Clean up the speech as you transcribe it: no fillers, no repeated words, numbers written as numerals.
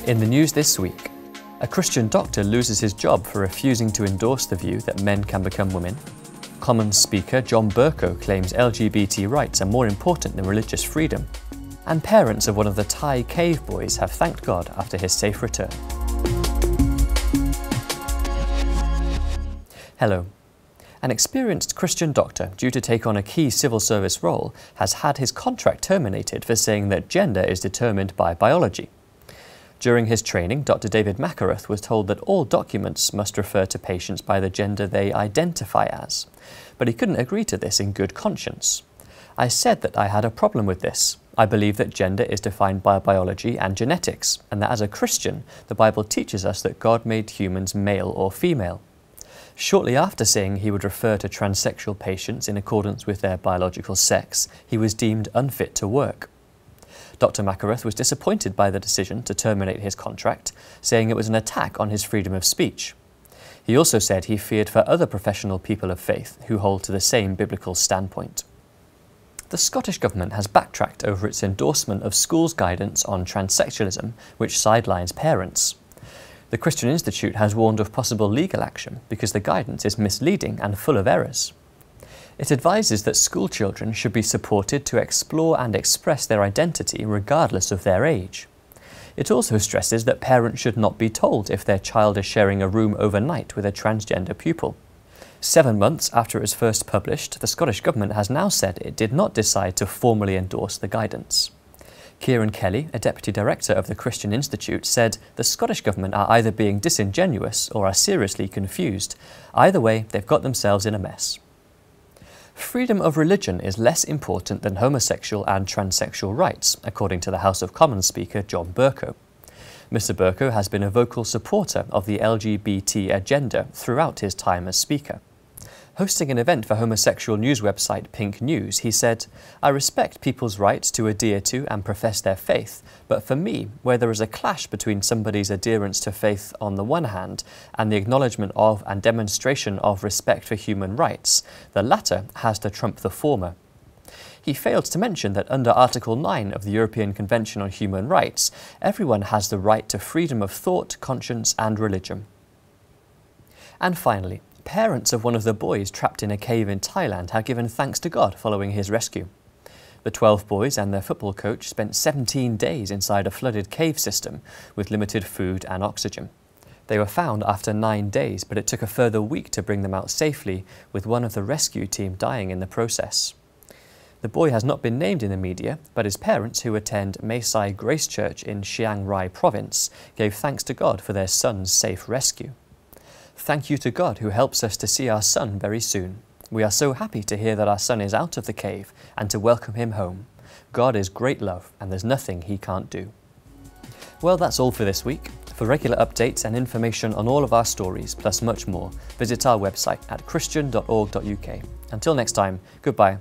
In the news this week, a Christian doctor loses his job for refusing to endorse the view that men can become women. Commons Speaker John Bercow claims LGBT rights are more important than religious freedom. And parents of one of the Thai cave boys have thanked God after his safe return. Hello. An experienced Christian doctor, due to take on a key civil service role, has had his contract terminated for saying that gender is determined by biology. During his training, Dr. David Mackerath was told that all documents must refer to patients by the gender they identify as, but he couldn't agree to this in good conscience. I said that I had a problem with this. I believe that gender is defined by biology and genetics, and that as a Christian, the Bible teaches us that God made humans male or female. Shortly after saying he would refer to transsexual patients in accordance with their biological sex, he was deemed unfit to work. Dr. Mackerath was disappointed by the decision to terminate his contract, saying it was an attack on his freedom of speech. He also said he feared for other professional people of faith who hold to the same biblical standpoint. The Scottish Government has backtracked over its endorsement of schools' guidance on transsexualism, which sidelines parents. The Christian Institute has warned of possible legal action because the guidance is misleading and full of errors. It advises that school children should be supported to explore and express their identity regardless of their age. It also stresses that parents should not be told if their child is sharing a room overnight with a transgender pupil. 7 months after it was first published, the Scottish Government has now said it did not decide to formally endorse the guidance. Kieran Kelly, a Deputy Director of the Christian Institute, said the Scottish Government are either being disingenuous or are seriously confused. Either way, they've got themselves in a mess. Freedom of religion is less important than homosexual and transsexual rights, according to the House of Commons Speaker John Bercow. Mr. Bercow has been a vocal supporter of the LGBT agenda throughout his time as Speaker. Hosting an event for homosexual news website Pink News, he said, "I respect people's rights to adhere to and profess their faith, but for me, where there is a clash between somebody's adherence to faith on the one hand and the acknowledgement of and demonstration of respect for human rights, the latter has to trump the former." He failed to mention that under Article 9 of the European Convention on Human Rights, everyone has the right to freedom of thought, conscience and religion. And finally, parents of one of the boys trapped in a cave in Thailand have given thanks to God following his rescue. The 12 boys and their football coach spent 17 days inside a flooded cave system with limited food and oxygen. They were found after 9 days, but it took a further week to bring them out safely, with one of the rescue team dying in the process. The boy has not been named in the media, but his parents, who attend Mae Grace Church in Chiang Rai Province, gave thanks to God for their son's safe rescue. Thank you to God who helps us to see our son very soon. We are so happy to hear that our son is out of the cave and to welcome him home. God is great love and there's nothing he can't do. Well, that's all for this week. For regular updates and information on all of our stories, plus much more, visit our website at christian.org.uk. Until next time, goodbye.